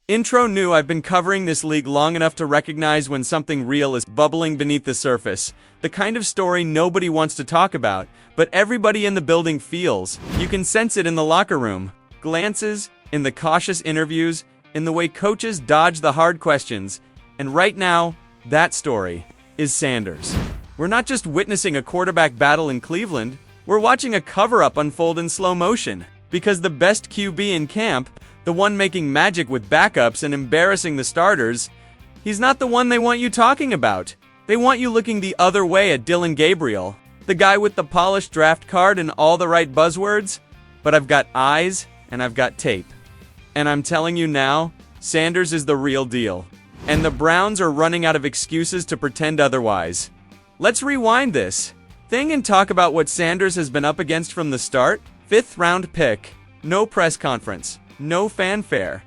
Intro knew I've been covering this league long enough to recognize when something real is bubbling beneath the surface. The kind of story nobody wants to talk about, but everybody in the building feels. You can sense it in the locker room. Glances, in the cautious interviews, in the way coaches dodge the hard questions. And right now, that story is Sanders. We're not just witnessing a quarterback battle in Cleveland, we're watching a cover-up unfold in slow motion. Because the best QB in camp, the one making magic with backups and embarrassing the starters, he's not the one they want you talking about. They want you looking the other way at DILLON Gabriel, the guy with the polished draft card and all the right buzzwords. But I've got eyes and I've got tape. And I'm telling you now, Sanders is the real deal. And the Browns are running out of excuses to pretend otherwise. Let's rewind this thing and talk about what Sanders has been up against from the start. 5th round pick, no press conference, no fanfare.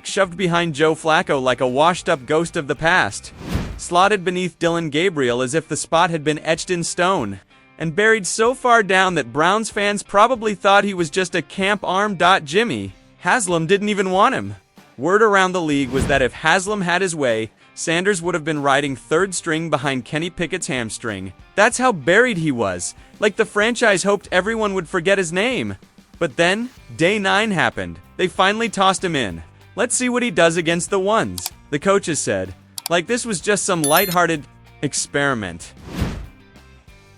Shoved behind Joe Flacco like a washed-up ghost of the past. Slotted beneath DILLON Gabriel as if the spot had been etched in stone. And buried so far down that Browns fans probably thought he was just a camp arm. Jimmy Haslam didn't even want him. Word around the league was that if Haslam had his way, Sanders would have been riding third string behind Kenny Pickett's hamstring. That's how buried he was, like the franchise hoped everyone would forget his name. But then, day 9 happened. They finally tossed him in. Let's see what he does against the ones, the coaches said. Like this was just some lighthearted experiment.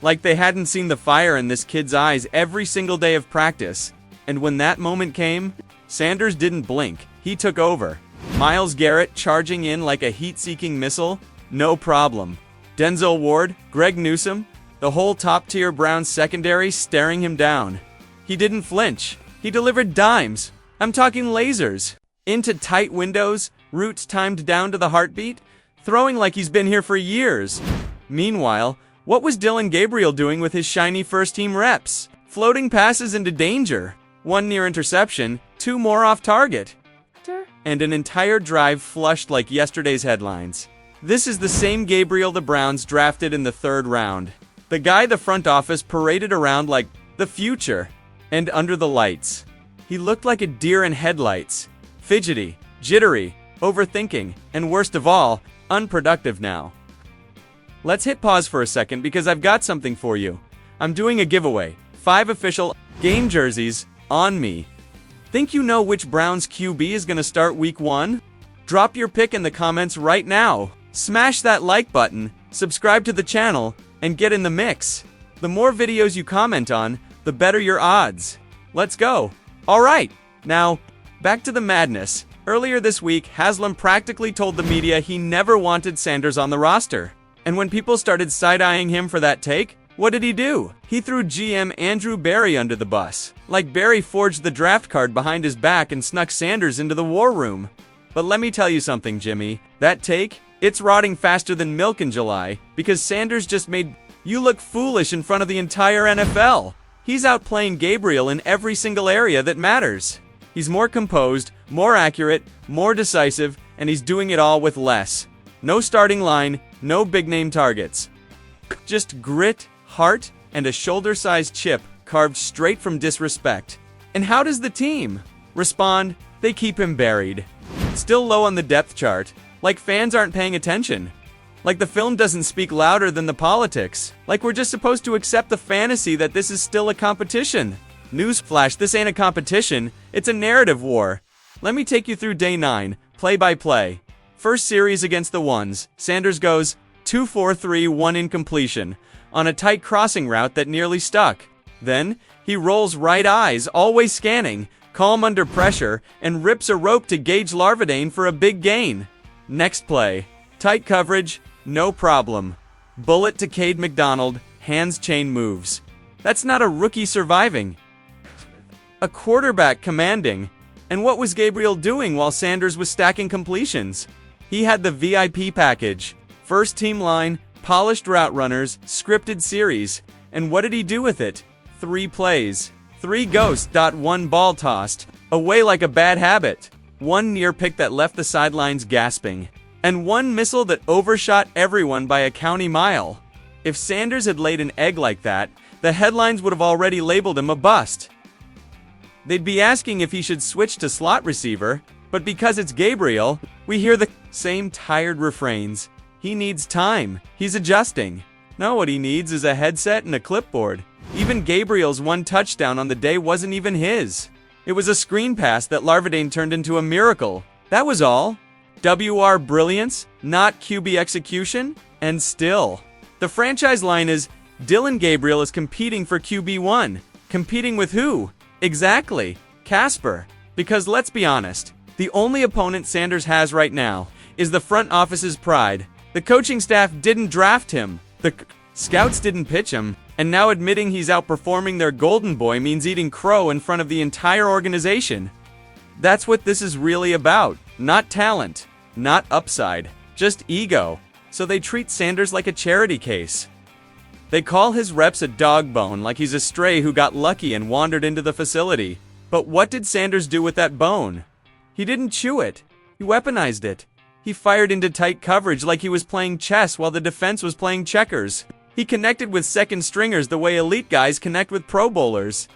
Like they hadn't seen the fire in this kid's eyes every single day of practice. And when that moment came, Sanders didn't blink. He took over. Myles Garrett charging in like a heat-seeking missile? No problem. Denzel Ward, Greg Newsome, the whole top-tier Browns secondary staring him down. He didn't flinch. He delivered dimes. I'm talking lasers. Into tight windows, routes timed down to the heartbeat, throwing like he's been here for years. Meanwhile, what was DILLON Gabriel doing with his shiny first-team reps? Floating passes into danger. 1 near interception, 2 more off target. And an entire drive flushed like yesterday's headlines. This is the same Gabriel the Browns drafted in the 3rd round. The guy the front office paraded around like the future. And under the lights, he looked like a deer in headlights. Fidgety, jittery, overthinking, and worst of all, unproductive now. Let's hit pause for a second because I've got something for you. I'm doing a giveaway. 5 official game jerseys on me. Think you know which Browns QB is going to start week 1? Drop your pick in the comments right now. Smash that like button, subscribe to the channel, and get in the mix. The more videos you comment on, the better your odds. Let's go. Alright, now, back to the madness. Earlier this week, Haslam practically told the media he never wanted Sanders on the roster. And when people started side-eyeing him for that take, what did he do? He threw GM Andrew Berea under the bus. Like Berea forged the draft card behind his back and snuck Sanders into the war room. But let me tell you something, Jimmy. That take, it's rotting faster than milk in July, because Sanders just made you look foolish in front of the entire NFL. He's outplaying Gabriel in every single area that matters. He's more composed, more accurate, more decisive, and he's doing it all with less. No starting line, no big-name targets. Just grit, heart, and a shoulder-sized chip carved straight from disrespect. And how does the team respond? They keep him buried. Still low on the depth chart, like fans aren't paying attention. Like the film doesn't speak louder than the politics. Like we're just supposed to accept the fantasy that this is still a competition. Newsflash, this ain't a competition, it's a narrative war. Let me take you through day 9, play by play. First series against the ones, Sanders goes 2-4-3-1 incompletion on a tight crossing route that nearly stuck. Then, he rolls right eyes, always scanning, calm under pressure, and rips a rope to Gage Larvadain for a big gain. Next play, tight coverage, no problem. Bullet to Cade McDonald, hands chain moves. That's not a rookie surviving. A quarterback commanding. And what was Gabriel doing while Sanders was stacking completions? He had the VIP package. First team line, polished route runners, scripted series. And what did he do with it? 3 plays. 3 ghosts. 1 ball tossed. Away like a bad habit. 1 near pick that left the sidelines gasping. And 1 missile that overshot everyone by a county mile. If Sanders had laid an egg like that, the headlines would have already labeled him a bust. They'd be asking if he should switch to slot receiver, But because it's Gabriel, we hear the same tired refrains. He needs time. He's adjusting. No, what he needs is a headset and a clipboard. Even Gabriel's one touchdown on the day wasn't even his. It was a screen pass that Larvadain turned into a miracle. That was all. WR brilliance, not QB execution, and still. The franchise line is, Dillon Gabriel is competing for QB1. Competing with who? Exactly, Casper. Because let's be honest, the only opponent Sanders has right now is the front office's pride. The coaching staff didn't draft him. The scouts didn't pitch him. And now admitting he's outperforming their golden boy means eating crow in front of the entire organization. That's what this is really about. Not talent, not upside, just ego. So they treat Sanders like a charity case. They call his reps a dog bone, like he's a stray who got lucky and wandered into the facility. But what did Sanders do with that bone? He didn't chew it. He weaponized it. He fired into tight coverage like he was playing chess while the defense was playing checkers. He connected with second stringers the way elite guys connect with pro bowlers.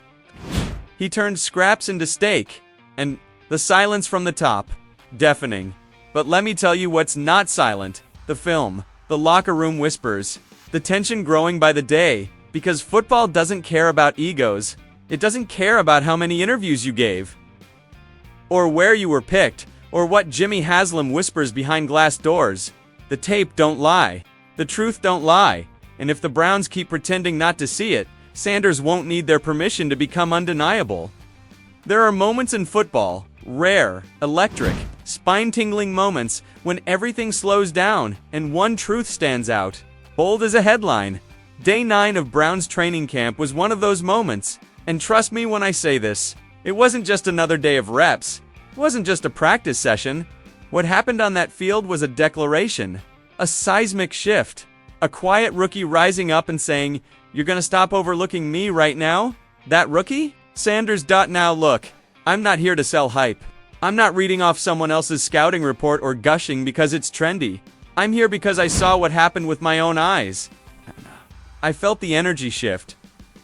He turned scraps into steak. And the silence from the top. Deafening. But let me tell you what's not silent. The film. The locker room whispers. The tension growing by the day. Because football doesn't care about egos. It doesn't care about how many interviews you gave. Or where you were picked. Or what Jimmy Haslam whispers behind glass doors. The tape don't lie. The truth don't lie. And if the Browns keep pretending not to see it, Sanders won't need their permission to become undeniable. There are moments in football, rare, electric, spine-tingling moments when everything slows down and one truth stands out, bold as a headline. Day 9 of Browns training camp was one of those moments, and trust me when I say this, it wasn't just another day of reps, it wasn't just a practice session. What happened on that field was a declaration, a seismic shift. A quiet rookie rising up and saying, "You're gonna stop overlooking me right now?" That rookie? Sanders. Now look, I'm not here to sell hype. I'm not reading off someone else's scouting report or gushing because it's trendy. I'm here because I saw what happened with my own eyes. I felt the energy shift.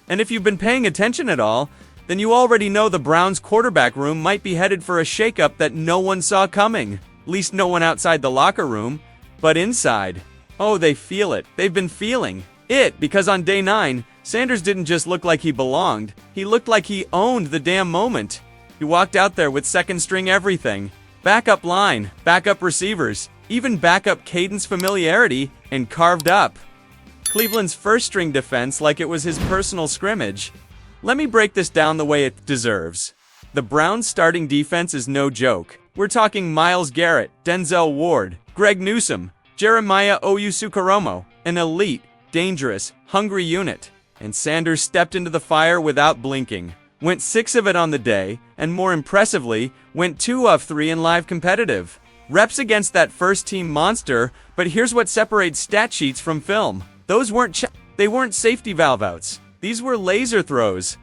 And if you've been paying attention at all, then you already know the Browns quarterback room might be headed for a shakeup that no one saw coming. At least no one outside the locker room. But inside, oh, they feel it. They've been feeling it because on day 9, Sanders didn't just look like he belonged. He looked like he owned the damn moment. He walked out there with second string everything. Backup line, backup receivers, even backup cadence familiarity, and carved up Cleveland's first string defense like it was his personal scrimmage. Let me break this down the way it deserves. The Browns starting defense is no joke. We're talking Myles Garrett, Denzel Ward, Greg Newsome, Jeremiah Owusu-Koramoah, an elite, dangerous, hungry unit. And Sanders stepped into the fire without blinking. Went 6 of it on the day, and more impressively, went 2 of 3 in live competitive. Reps against that first-team monster, but here's what separates stat sheets from film. Those weren't they weren't safety valve outs. These were laser throws.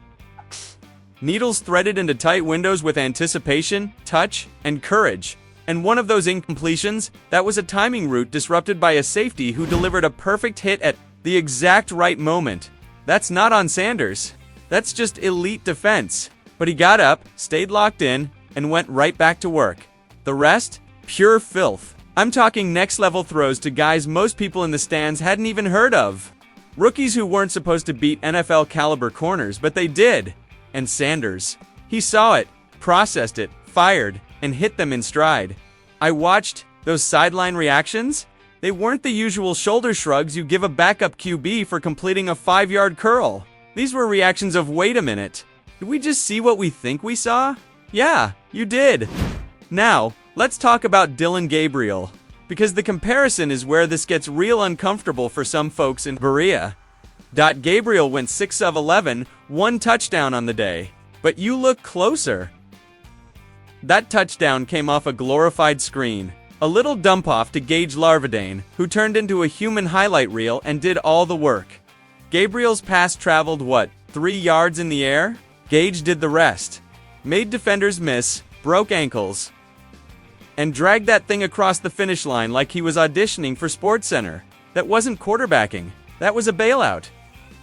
Needles threaded into tight windows with anticipation, touch, and courage. And one of those incompletions, that was a timing route disrupted by a safety who delivered a perfect hit at the exact right moment. That's not on Sanders. That's just elite defense. But he got up, stayed locked in, and went right back to work. The rest? Pure filth. I'm talking next-level throws to guys most people in the stands hadn't even heard of. Rookies who weren't supposed to beat NFL-caliber corners, but they did. And Sanders. He saw it, processed it, fired, and hit them in stride. I watched those sideline reactions. They weren't the usual shoulder shrugs you give a backup QB for completing a 5-yard curl. These were reactions of, wait a minute, did we just see what we think we saw? Yeah, you did. Now, let's talk about Dillon Gabriel, because the comparison is where this gets real uncomfortable for some folks in Berea. Gabriel went 6 of 11, 1 touchdown on the day. But you look closer. That touchdown came off a glorified screen. A little dump-off to Gage Larvadain, who turned into a human highlight reel and did all the work. Gabriel's pass traveled, 3 yards in the air? Gage did the rest. Made defenders miss, broke ankles, and dragged that thing across the finish line like he was auditioning for SportsCenter. That wasn't quarterbacking. That was a bailout.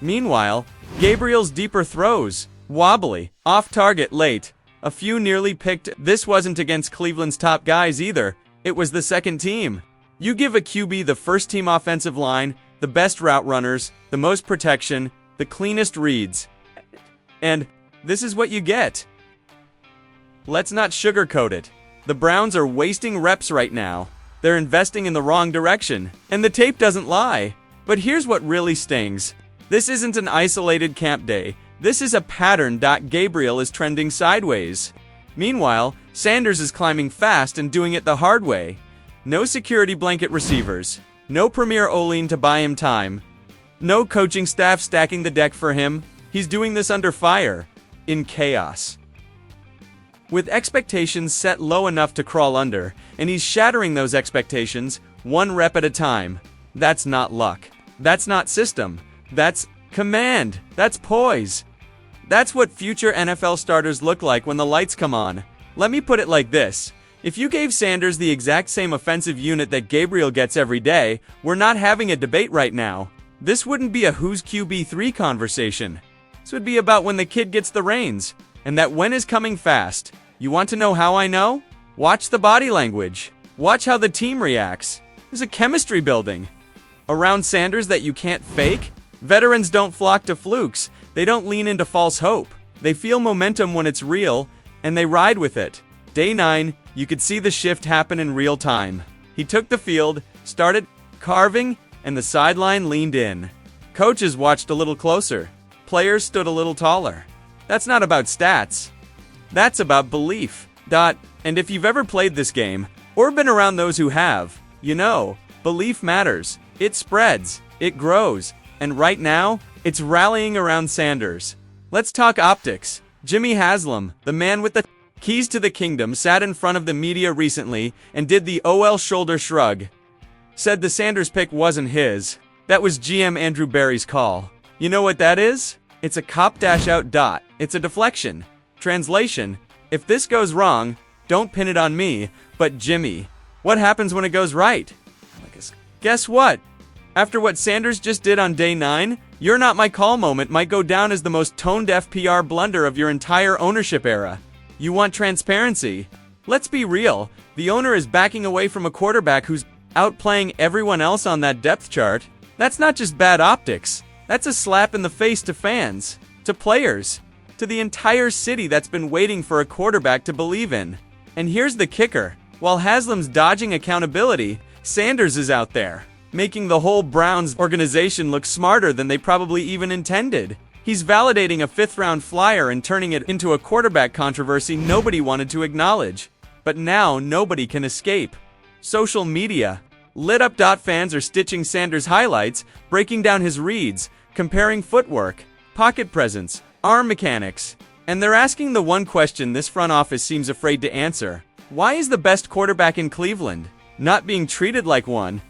Meanwhile, Gabriel's deeper throws, wobbly, off-target late, A few nearly picked. This wasn't against Cleveland's top guys either. It was the second team. You give a QB the first team offensive line, the best route runners, the most protection, the cleanest reads. And this is what you get. Let's not sugarcoat it. The Browns are wasting reps right now. They're investing in the wrong direction, and the tape doesn't lie. But here's what really stings. This isn't an isolated camp day. This is a pattern. Gabriel is trending sideways. Meanwhile, Sanders is climbing fast and doing it the hard way. No security blanket receivers. No Premier Olean to buy him time. No coaching staff stacking the deck for him. He's doing this under fire. In chaos. With expectations set low enough to crawl under, and he's shattering those expectations, one rep at a time. That's not luck. That's not system. That's command. That's poise. That's what future NFL starters look like when the lights come on. Let me put it like this. If you gave Sanders the exact same offensive unit that Gabriel gets every day, we're not having a debate right now. This wouldn't be a who's QB3 conversation. This would be about when the kid gets the reins, and that when is coming fast. You want to know how I know? Watch the body language. Watch how the team reacts. There's a chemistry building around Sanders that you can't fake. Veterans don't flock to flukes. They don't lean into false hope. They feel momentum when it's real, and they ride with it. Day 9, you could see the shift happen in real time. He took the field, started carving, and the sideline leaned in. Coaches watched a little closer. Players stood a little taller. That's not about stats. That's about belief. And if you've ever played this game, or been around those who have, you know, belief matters. It spreads. It grows. And right now, it's rallying around Sanders. Let's talk optics. Jimmy Haslam, the man with the keys to the kingdom, sat in front of the media recently and did the OL shoulder shrug. Said the Sanders pick wasn't his. That was GM Andrew Berry's call. You know what that is? It's a cop dash out. It's a deflection. Translation, if this goes wrong, don't pin it on me, but Jimmy. What happens when it goes right? Guess what? After what Sanders just did on day 9, "You're not my call" moment might go down as the most tone-deaf PR blunder of your entire ownership era. You want transparency? Let's be real. The owner is backing away from a quarterback who's outplaying everyone else on that depth chart. That's not just bad optics. That's a slap in the face to fans, to players, to the entire city that's been waiting for a quarterback to believe in. And here's the kicker. While Haslam's dodging accountability, Sanders is out there, making the whole Browns organization look smarter than they probably even intended. He's validating a 5th-round flyer and turning it into a quarterback controversy nobody wanted to acknowledge. But now nobody can escape. Social media. Lit up. Fans are stitching Sanders' highlights, breaking down his reads, comparing footwork, pocket presence, arm mechanics. And they're asking the one question this front office seems afraid to answer. Why is the best quarterback in Cleveland not being treated like one?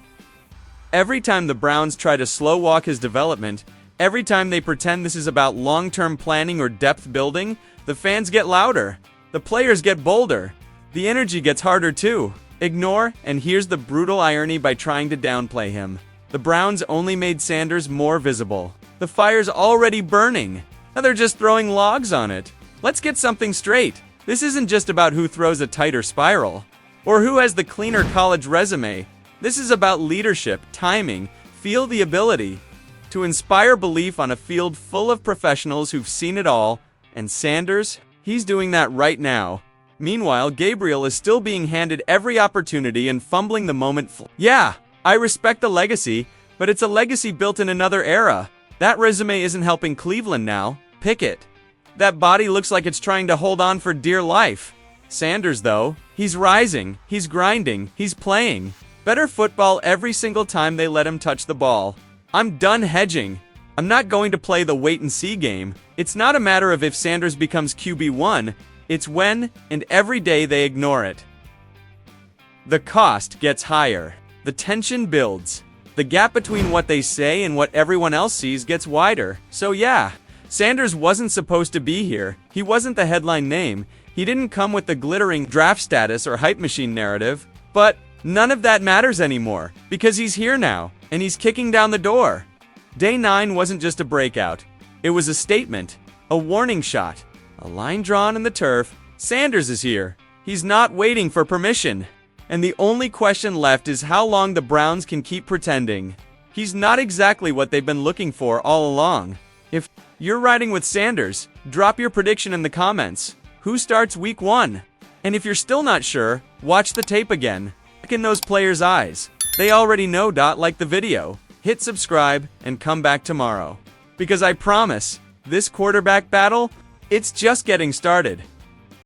Every time the Browns try to slow walk his development, every time they pretend this is about long-term planning or depth building, the fans get louder. The players get bolder. The energy gets harder too. Ignore, and here's the brutal irony by trying to downplay him. The Browns only made Sanders more visible. The fire's already burning. Now they're just throwing logs on it. Let's get something straight. This isn't just about who throws a tighter spiral, or who has the cleaner college resume. This is about leadership, timing, feel the ability to inspire belief on a field full of professionals who've seen it all, and Sanders, he's doing that right now. Meanwhile, Gabriel is still being handed every opportunity and fumbling the moment. Yeah, I respect the legacy, but it's a legacy built in another era. That resume isn't helping Cleveland now. Pick it. That body looks like it's trying to hold on for dear life. Sanders, though, he's rising, he's grinding, he's playing better football every single time they let him touch the ball. I'm done hedging. I'm not going to play the wait-and-see game. It's not a matter of if Sanders becomes QB1, it's when and every day they ignore it. The cost gets higher. The tension builds. The gap between what they say and what everyone else sees gets wider. So yeah, Sanders wasn't supposed to be here. He wasn't the headline name. He didn't come with the glittering draft status or hype machine narrative. But none of that matters anymore, because he's here now, and he's kicking down the door. Day 9 wasn't just a breakout. It was a statement, a warning shot, a line drawn in the turf Sanders is here. He's not waiting for permission. And the only question left is how long the Browns can keep pretending. He's not exactly what they've been looking for all along. If you're riding with Sanders, drop your prediction in the comments. Who starts week 1? And if you're still not sure, watch the tape again. Look in those players' eyes. They already know. Like the video, hit subscribe, and come back tomorrow. Because I promise, this quarterback battle, it's just getting started.